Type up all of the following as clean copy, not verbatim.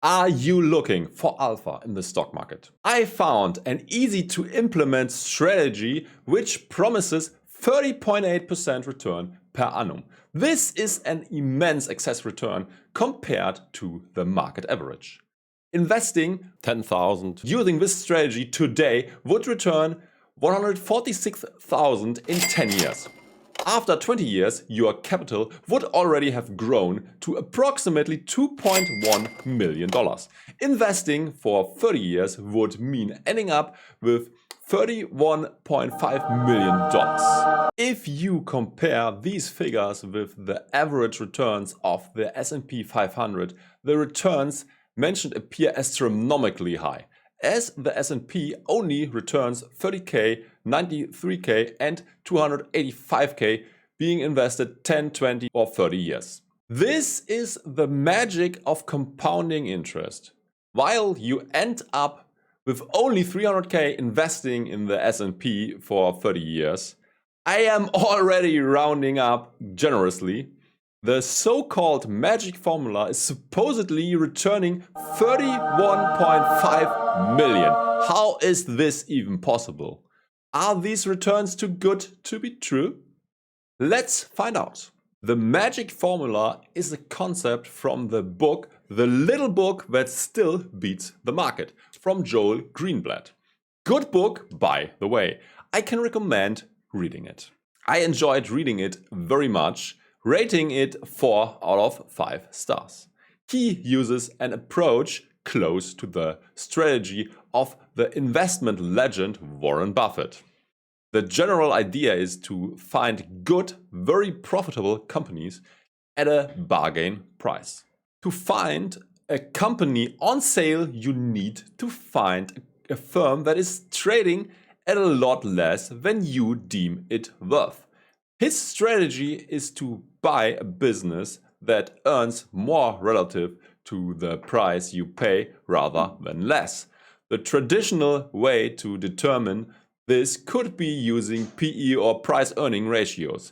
Are you looking for alpha in the stock market? I found an easy to implement strategy which promises 30.8% return per annum. This is an immense excess return compared to the market average. Investing 10,000 using this strategy today would return 146,000 in 10 years. After 20 years, your capital would already have grown to approximately $2.1 million. Investing for 30 years would mean ending up with $31.5 million. If you compare these figures with the average returns of the S&P 500, the returns mentioned appear astronomically high, as the S&P only returns 30k, 93k and 285k being invested 10, 20 or 30 years. This is the magic of compounding interest. While you end up with only 300k investing in the S&P for 30 years, I am already rounding up generously. The so-called magic formula is supposedly returning 31.5 million. How is this even possible? Are these returns too good to be true? Let's find out. The magic formula is a concept from the book The Little Book That Still Beats the Market from Joel Greenblatt. Good book, by the way. I can recommend reading it. I enjoyed reading it very much, rating it 4 out of 5 stars. He uses an approach close to the strategy of the investment legend Warren Buffett. The general idea is to find good, very profitable companies at a bargain price. To find a company on sale, you need to find a firm that is trading at a lot less than you deem it worth. His strategy is to buy a business that earns more relative to the price you pay rather than less. The traditional way to determine this could be using PE or price-earning ratios.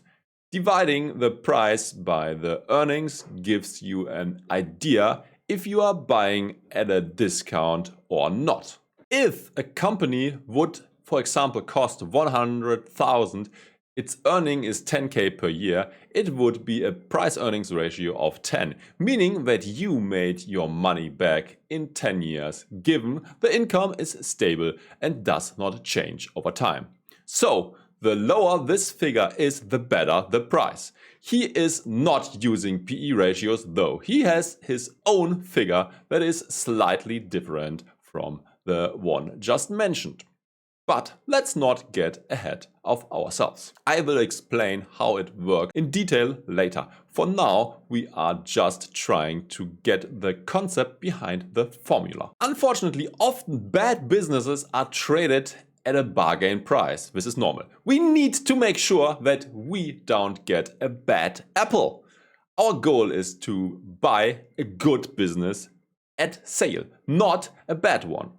Dividing the price by the earnings gives you an idea if you are buying at a discount or not. If a company would, for example, cost 100,000, its earning is 10k per year, it would be a price-earnings ratio of 10, meaning that you made your money back in 10 years, given the income is stable and does not change over time. So, the lower this figure is, the better the price. He is not using PE ratios though. He has his own figure that is slightly different from the one just mentioned. But let's not get ahead of ourselves. I will explain how it works in detail later. For now, we are just trying to get the concept behind the formula. Unfortunately, often bad businesses are traded at a bargain price. This is normal. We need to make sure that we don't get a bad apple. Our goal is to buy a good business at sale, not a bad one.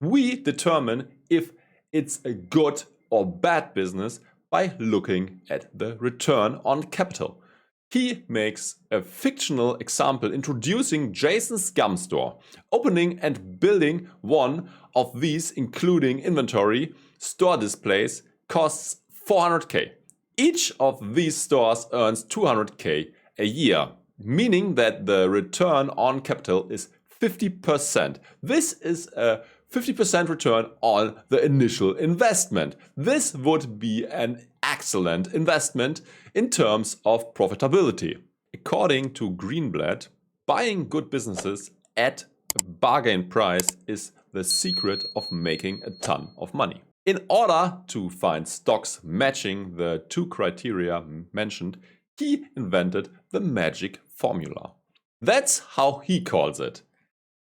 We determine if it's a good or bad business by looking at the return on capital. He makes a fictional example introducing Jason's gum store. Opening and building one of these, including inventory, store displays, costs 400k. Each of these stores earns 200k a year, meaning that the return on capital is 50%. This is a 50% return on the initial investment. This would be an excellent investment in terms of profitability. According to Greenblatt, buying good businesses at a bargain price is the secret of making a ton of money. In order to find stocks matching the two criteria mentioned, he invented the magic formula. That's how he calls it.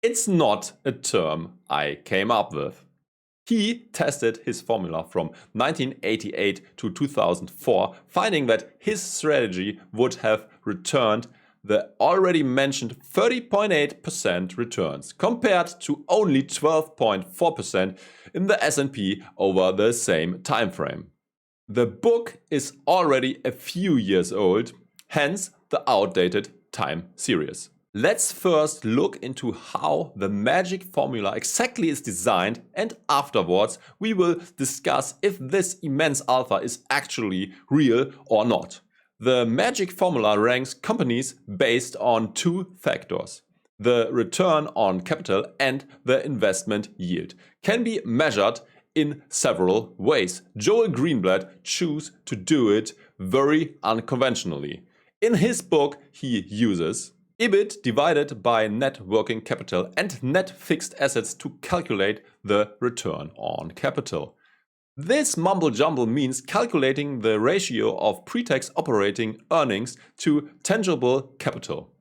It's not a term I came up with. He tested his formula from 1988 to 2004, finding that his strategy would have returned the already mentioned 30.8% returns compared to only 12.4% in the S&P over the same time frame. The book is already a few years old, hence the outdated time series. Let's first look into how the magic formula exactly is designed, and afterwards we will discuss if this immense alpha is actually real or not. The magic formula ranks companies based on two factors. The return on capital and the investment yield can be measured in several ways. Joel Greenblatt chose to do it very unconventionally. In his book, he uses EBIT divided by net working capital and net fixed assets to calculate the return on capital. This mumble jumble means calculating the ratio of pre-tax operating earnings to tangible capital.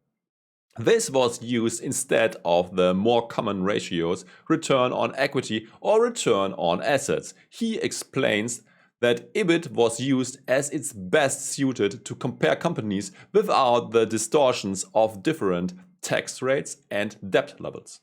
This was used instead of the more common ratios return on equity or return on assets. He explains that EBIT was used as it's best suited to compare companies without the distortions of different tax rates and debt levels.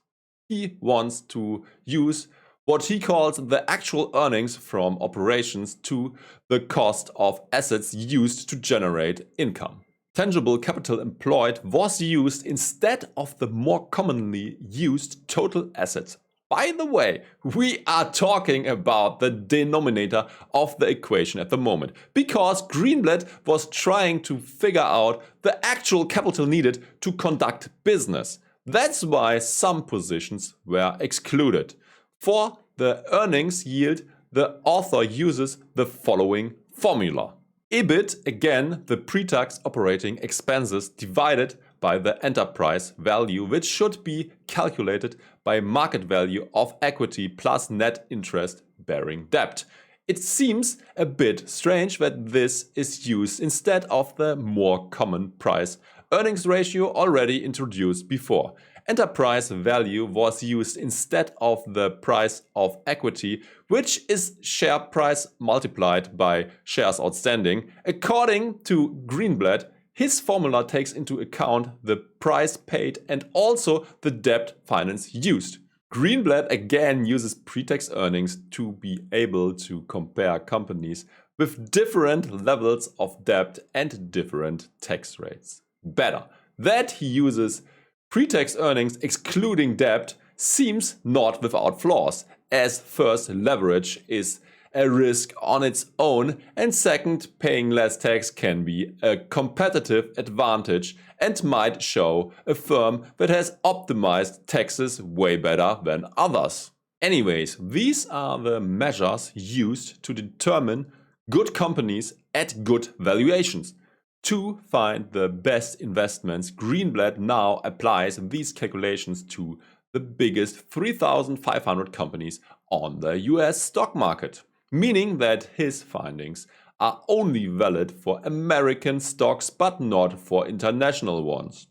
He wants to use what he calls the actual earnings from operations to the cost of assets used to generate income. Tangible capital employed was used instead of the more commonly used total assets. By the way, we are talking about the denominator of the equation at the moment, because Greenblatt was trying to figure out the actual capital needed to conduct business. That's why some positions were excluded. For the earnings yield, the author uses the following formula. EBIT, again, the pre-tax operating expenses divided by the enterprise value, which should be calculated by market value of equity plus net interest-bearing debt. It seems a bit strange that this is used instead of the more common price-earnings ratio already introduced before. Enterprise value was used instead of the price of equity, which is share price multiplied by shares outstanding. According to Greenblatt, his formula takes into account the price paid and also the debt finance used. Greenblatt again uses pre-tax earnings to be able to compare companies with different levels of debt and different tax rates. Better that he uses pre-tax earnings excluding debt seems not without flaws, as first, leverage is a risk on its own, and second, paying less tax can be a competitive advantage and might show a firm that has optimized taxes way better than others. Anyways, these are the measures used to determine good companies at good valuations. To find the best investments, Greenblatt now applies these calculations to the biggest 3,500 companies on the US stock market, meaning that his findings are only valid for American stocks but not for international ones.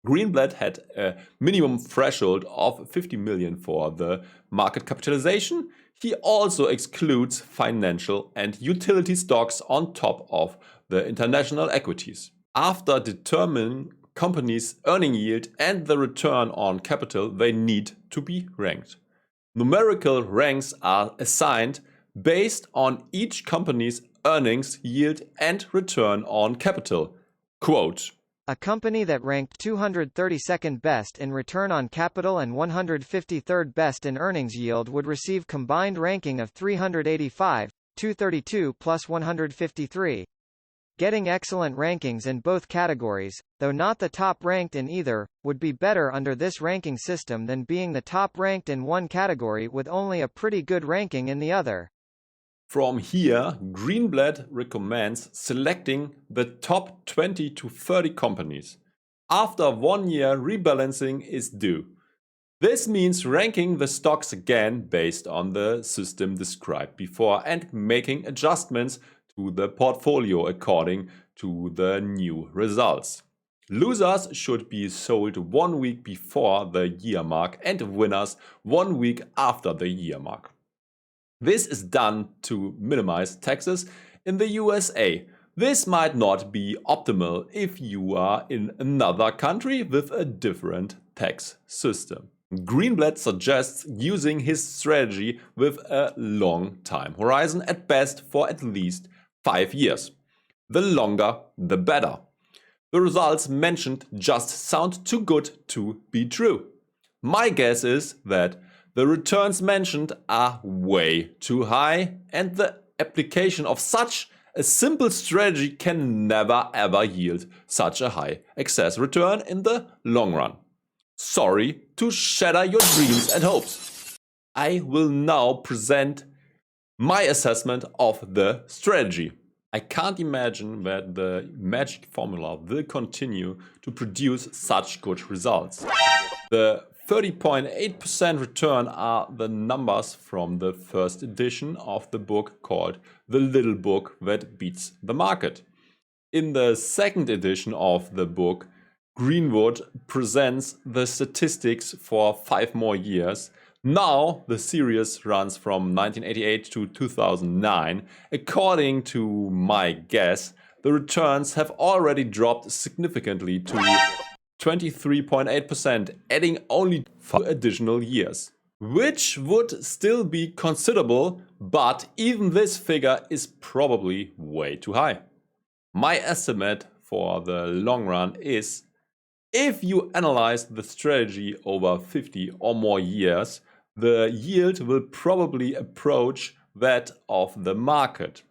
Greenblatt had a minimum threshold of 50 million for the market capitalization. He also excludes financial and utility stocks on top of the international equities. After determining companies' earning yield and the return on capital, they need to be ranked. Numerical ranks are assigned based on each company's earnings yield and return on capital. Quote, a company that ranked 232nd best in return on capital and 153rd best in earnings yield would receive combined ranking of 385, 232 plus 153. Getting excellent rankings in both categories, though not the top ranked in either, would be better under this ranking system than being the top ranked in one category with only a pretty good ranking in the other. From here, Greenblatt recommends selecting the top 20 to 30 companies. After 1 year, rebalancing is due. This means ranking the stocks again based on the system described before and making adjustments to the portfolio according to the new results. Losers should be sold 1 week before the year mark and winners 1 week after the year mark. This is done to minimize taxes in the USA. This might not be optimal if you are in another country with a different tax system. Greenblatt suggests using his strategy with a long time horizon, at best for at least 5 years. The longer, the better. the results mentioned just sound too good to be true. My guess is that the returns mentioned are way too high and the application of such a simple strategy can never ever yield such a high excess return in the long run. Sorry to shatter your dreams and hopes. I will now present my assessment of the strategy. I can't imagine that the magic formula will continue to produce such good results. The 30.8% return are the numbers from the first edition of the book called The Little Book That Beats the Market. In the second edition of the book, Greenwood presents the statistics for 5 more years. Now the series runs from 1988 to 2009. According to my guess, the returns have already dropped significantly to 23.8%, adding only 5 additional years, which would still be considerable, but even this figure is probably way too high. My estimate for the long run is, if you analyze the strategy over 50 or more years, the yield will probably approach that of the market.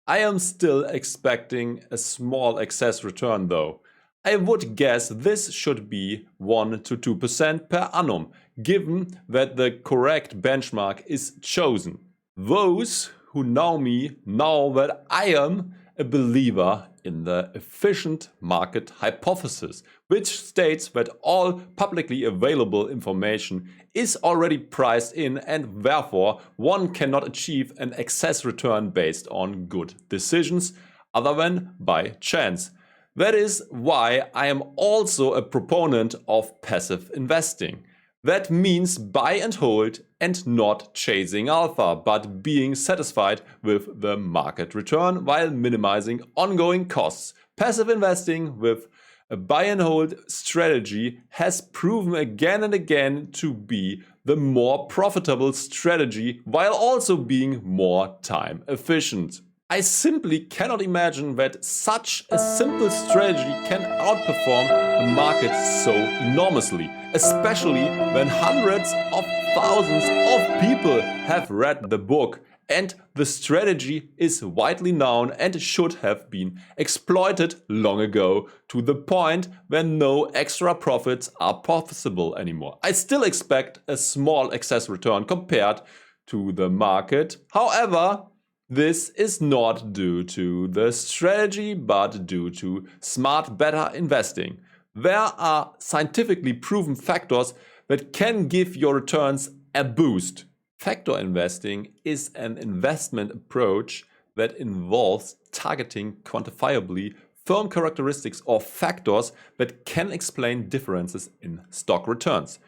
I am still expecting a small excess return though. I would guess this should be 1 to 2% per annum, given that the correct benchmark is chosen. Those who know me know that I am a believer in the efficient market hypothesis, which states that all publicly available information is already priced in and therefore one cannot achieve an excess return based on good decisions other than by chance. That is why I am also a proponent of passive investing. That means buy and hold and not chasing alpha, but being satisfied with the market return while minimizing ongoing costs. Passive investing with a buy and hold strategy has proven again and again to be the more profitable strategy while also being more time efficient. I simply cannot imagine that such a simple strategy can outperform the market so enormously, especially when hundreds of thousands of people have read the book and the strategy is widely known and should have been exploited long ago to the point where no extra profits are possible anymore. I still expect a small excess return compared to the market. However, this is not due to the strategy, but due to smart, better investing. There are scientifically proven factors that can give your returns a boost. Factor investing is an investment approach that involves targeting quantifiably firm characteristics or factors that can explain differences in stock returns.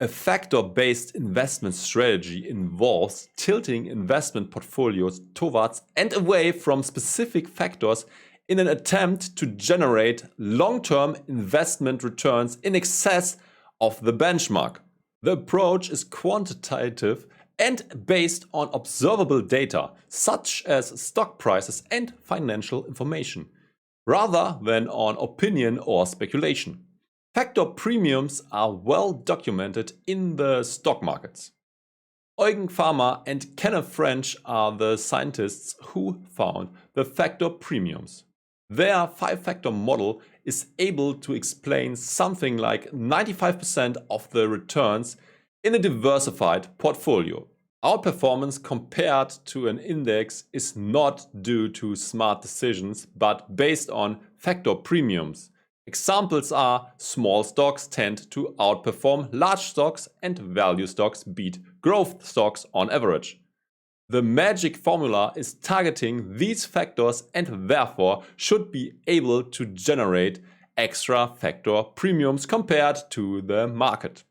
A factor-based investment strategy involves tilting investment portfolios towards and away from specific factors in an attempt to generate long-term investment returns in excess of the benchmark. The approach is quantitative and based on observable data, such as stock prices and financial information, rather than on opinion or speculation. Factor premiums are well documented in the stock markets. Eugen Farmer and Kenneth French are the scientists who found the factor premiums. Their 5-factor model is able to explain something like 95% of the returns in a diversified portfolio. Outperformance compared to an index is not due to smart decisions, but based on factor premiums. Examples are small stocks tend to outperform large stocks and value stocks beat growth stocks on average. The magic formula is targeting these factors and therefore should be able to generate extra factor premiums compared to the market.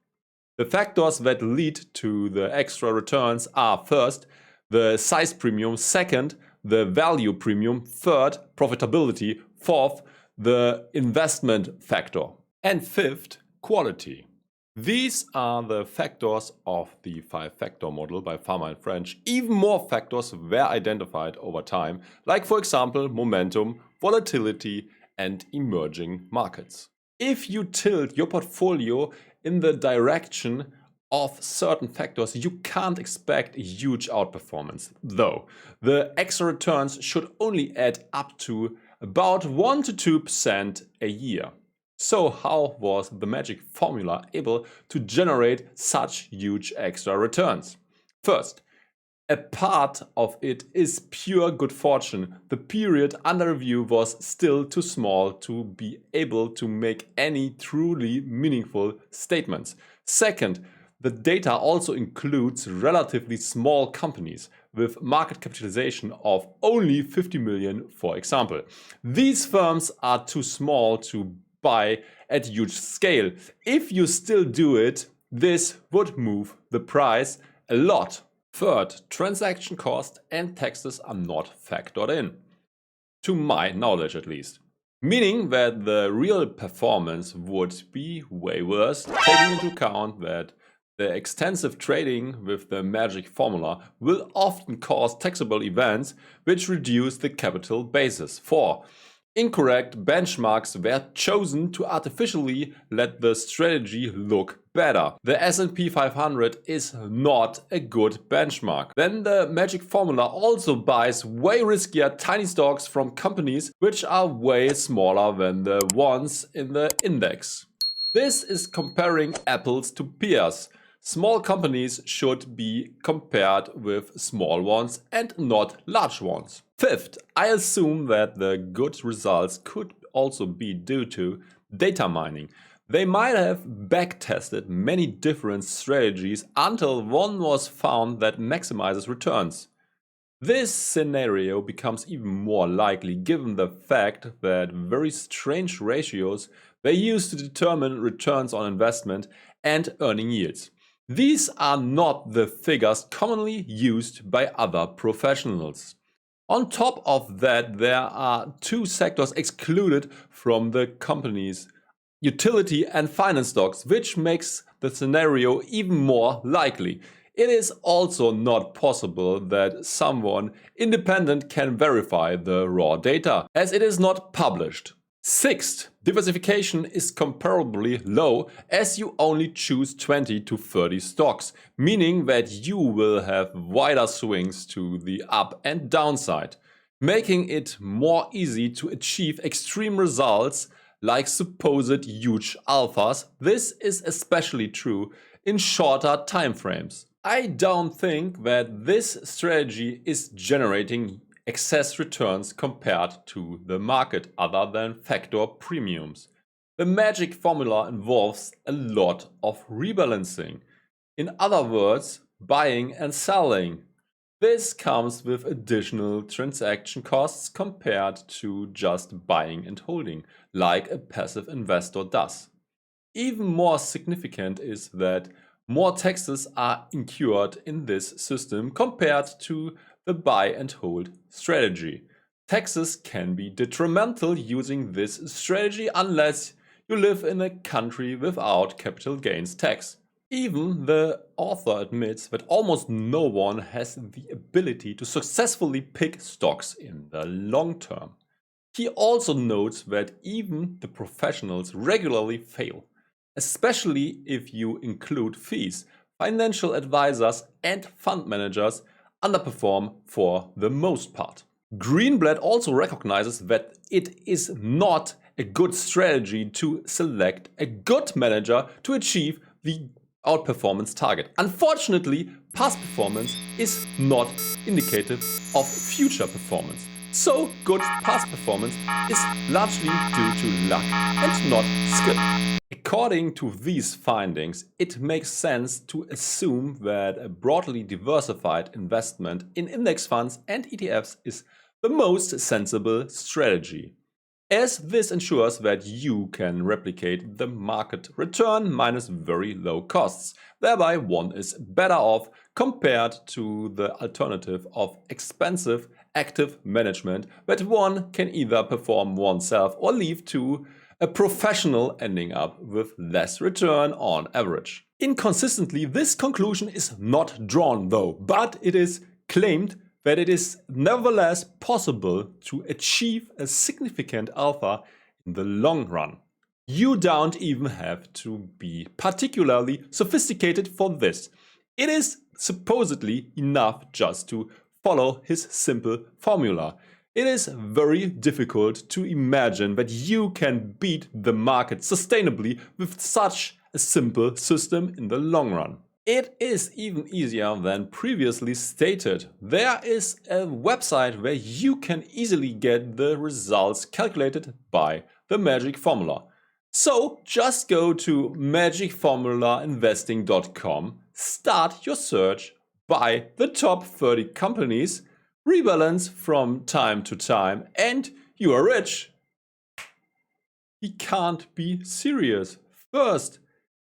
The factors that lead to the extra returns are first, the size premium, second, the value premium, third, profitability, fourth, the investment factor, and fifth, quality. These are the factors of the 5-factor model by Farmer and French. Even more factors were identified over time, like for example momentum, volatility, and emerging markets. If you tilt your portfolio in the direction of certain factors, you can't expect a huge outperformance, though. The extra returns should only add up to about 1 to 2% a year. So how was the magic formula able to generate such huge extra returns? First, a part of it is pure good fortune. The period under review was still too small to be able to make any truly meaningful statements. Second, the data also includes relatively small companies with market capitalization of only 50 million, for example. These firms are too small to buy at huge scale. If you still do it, this would move the price a lot. Third, transaction cost and taxes are not factored in, to my knowledge at least. Meaning that the real performance would be way worse, taking into account that the extensive trading with the magic formula will often cause taxable events which reduce the capital basis. 4. Incorrect benchmarks were chosen to artificially let the strategy look better. The S&P 500 is not a good benchmark. Then the magic formula also buys way riskier tiny stocks from companies which are way smaller than the ones in the index. This is comparing apples to pears. Small companies should be compared with small ones and not large ones. Fifth, I assume that the good results could also be due to data mining. They might have backtested many different strategies until one was found that maximizes returns. This scenario becomes even more likely given the fact that very strange ratios were used to determine returns on investment and earning yields. These are not the figures commonly used by other professionals. On top of that, there are two sectors excluded from the companies: utility and finance stocks, which makes the scenario even more likely. It is also not possible that someone independent can verify the raw data, as it is not published. Sixth, diversification is comparably low as you only choose 20 to 30 stocks, meaning that you will have wider swings to the up and downside, making it more easy to achieve extreme results like supposed huge alphas. This is especially true in shorter time frames. I don't think that this strategy is generating excess returns compared to the market other than factor premiums. The magic formula involves a lot of rebalancing. In other words, buying and selling. This comes with additional transaction costs compared to just buying and holding, like a passive investor does. Even more significant is that more taxes are incurred in this system compared to the buy and hold strategy. Taxes can be detrimental using this strategy unless you live in a country without capital gains tax. Even the author admits that almost no one has the ability to successfully pick stocks in the long term. He also notes that even the professionals regularly fail, especially if you include fees. Financial advisors and fund managers underperform for the most part. Greenblatt also recognizes that it is not a good strategy to select a good manager to achieve the outperformance target. Unfortunately, past performance is not indicative of future performance. So good past performance is largely due to luck and not skill. According to these findings, it makes sense to assume that a broadly diversified investment in index funds and ETFs is the most sensible strategy, as this ensures that you can replicate the market return minus very low costs. Thereby, one is better off compared to the alternative of expensive active management that one can either perform oneself or leave to a professional, ending up with less return on average. Inconsistently, this conclusion is not drawn though, but it is claimed that it is nevertheless possible to achieve a significant alpha in the long run. You don't even have to be particularly sophisticated for this. It is supposedly enough just to follow his simple formula. It is very difficult to imagine that you can beat the market sustainably with such a simple system in the long run. It is even easier than previously stated. There is a website where you can easily get the results calculated by the magic formula. So just go to magicformulainvesting.com, start your search, buy the top 30 companies, rebalance from time to time, and you are rich. He can't be serious. First,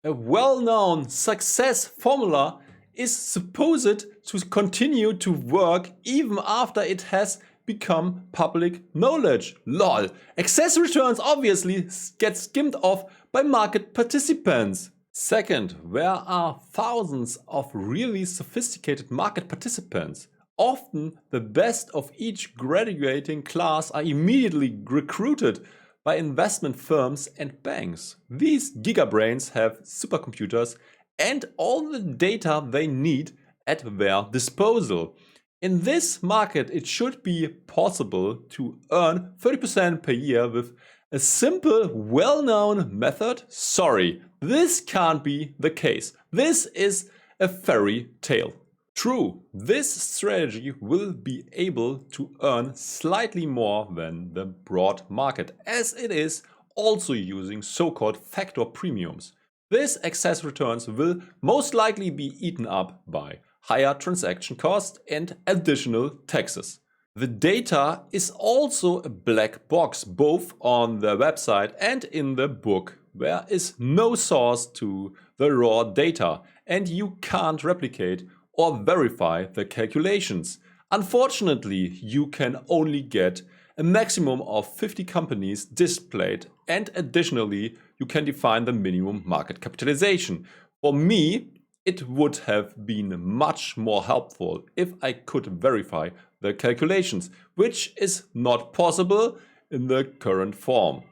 a well-known success formula is supposed to continue to work even after it has become public knowledge. Lol. Excess returns obviously get skimmed off by market participants. Second, there are thousands of really sophisticated market participants. Often the best of each graduating class are immediately recruited by investment firms and banks. These gigabrains have supercomputers and all the data they need at their disposal. In this market, it should be possible to earn 30% per year with a simple, well-known method. Sorry, this can't be the case. This is a fairy tale. True, this strategy will be able to earn slightly more than the broad market, as it is also using so-called factor premiums. This excess returns will most likely be eaten up by higher transaction costs and additional taxes. The data is also a black box, both on the website and in the book. There is no source to the raw data, and you can't replicate or verify the calculations. Unfortunately, you can only get a maximum of 50 companies displayed, and additionally, you can define the minimum market capitalization. For me, it would have been much more helpful if I could verify the calculations, which is not possible in the current form.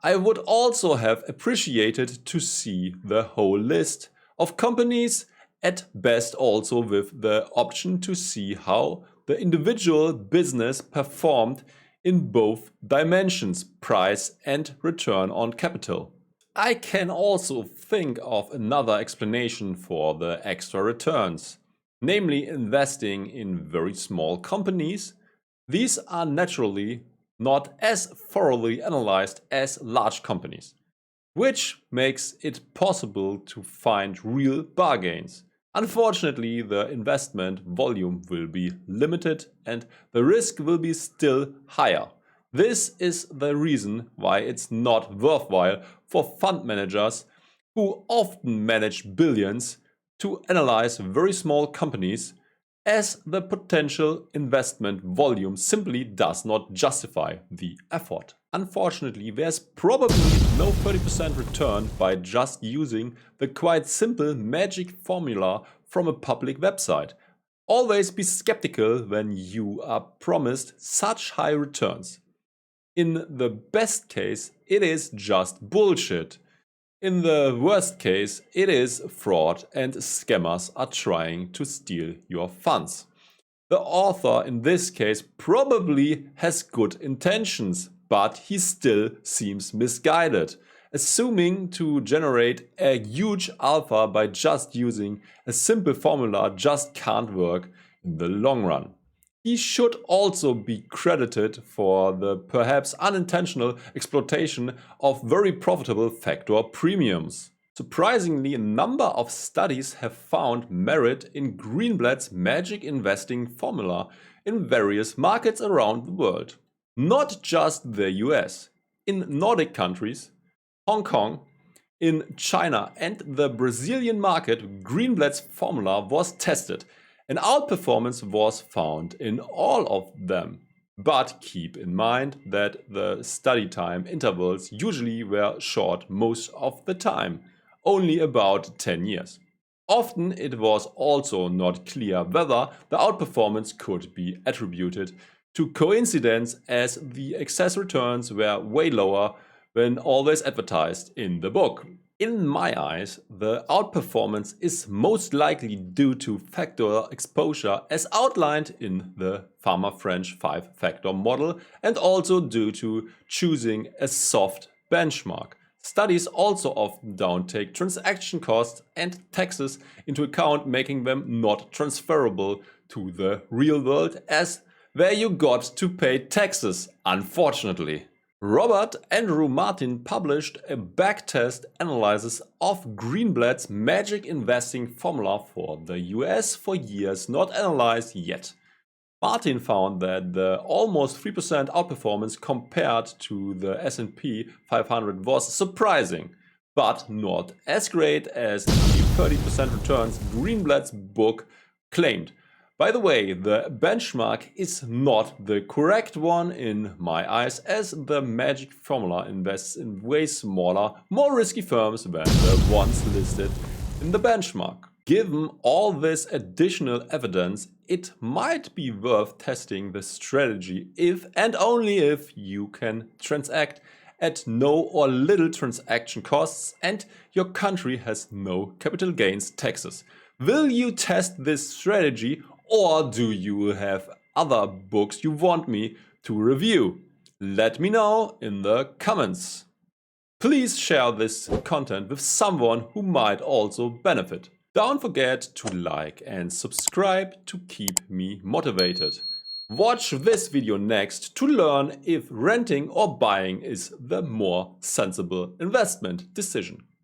I would also have appreciated to see the whole list of companies, at best also with the option to see how the individual business performed in both dimensions, price and return on capital. I can also think of another explanation for the extra returns, namely investing in very small companies. These are naturally not as thoroughly analyzed as large companies, which makes it possible to find real bargains. Unfortunately, the investment volume will be limited and the risk will be still higher. This is the reason why it's not worthwhile for fund managers who often manage billions to analyze very small companies, as the potential investment volume simply does not justify the effort. Unfortunately, there's probably no 30% return by just using the quite simple magic formula from a public website. Always be skeptical when you are promised such high returns. In the best case, it is just bullshit. In the worst case, it is fraud and scammers are trying to steal your funds. The author in this case probably has good intentions, but he still seems misguided. Assuming to generate a huge alpha by just using a simple formula just can't work in the long run. He should also be credited for the perhaps unintentional exploitation of very profitable factor premiums. Surprisingly, a number of studies have found merit in Greenblatt's magic investing formula in various markets around the world. Not just the US. In Nordic countries, Hong Kong, in China and the Brazilian market, Greenblatt's formula was tested. An outperformance was found in all of them. But keep in mind that the study time intervals usually were short most of the time, only about 10 years. Often it was also not clear whether the outperformance could be attributed to coincidence, as the excess returns were way lower been always advertised in the book. In my eyes, the outperformance is most likely due to factor exposure as outlined in the Pharma-French 5-factor model and also due to choosing a soft benchmark. Studies also often don't take transaction costs and taxes into account, making them not transferable to the real world, as where you got to pay taxes, unfortunately. Robert Andrew Martin published a backtest analysis of Greenblatt's magic investing formula for the US for years not analyzed yet. Martin found that the almost 3% outperformance compared to the S&P 500 was surprising, but not as great as the 30% returns Greenblatt's book claimed. By the way, the benchmark is not the correct one in my eyes, as the magic formula invests in way smaller, more risky firms than the ones listed in the benchmark. Given all this additional evidence, it might be worth testing the strategy if and only if you can transact at no or little transaction costs and your country has no capital gains taxes. Will you test this strategy, or do you have other books you want me to review? Let me know in the comments. Please share this content with someone who might also benefit. Don't forget to like and subscribe to keep me motivated. Watch this video next to learn if renting or buying is the more sensible investment decision.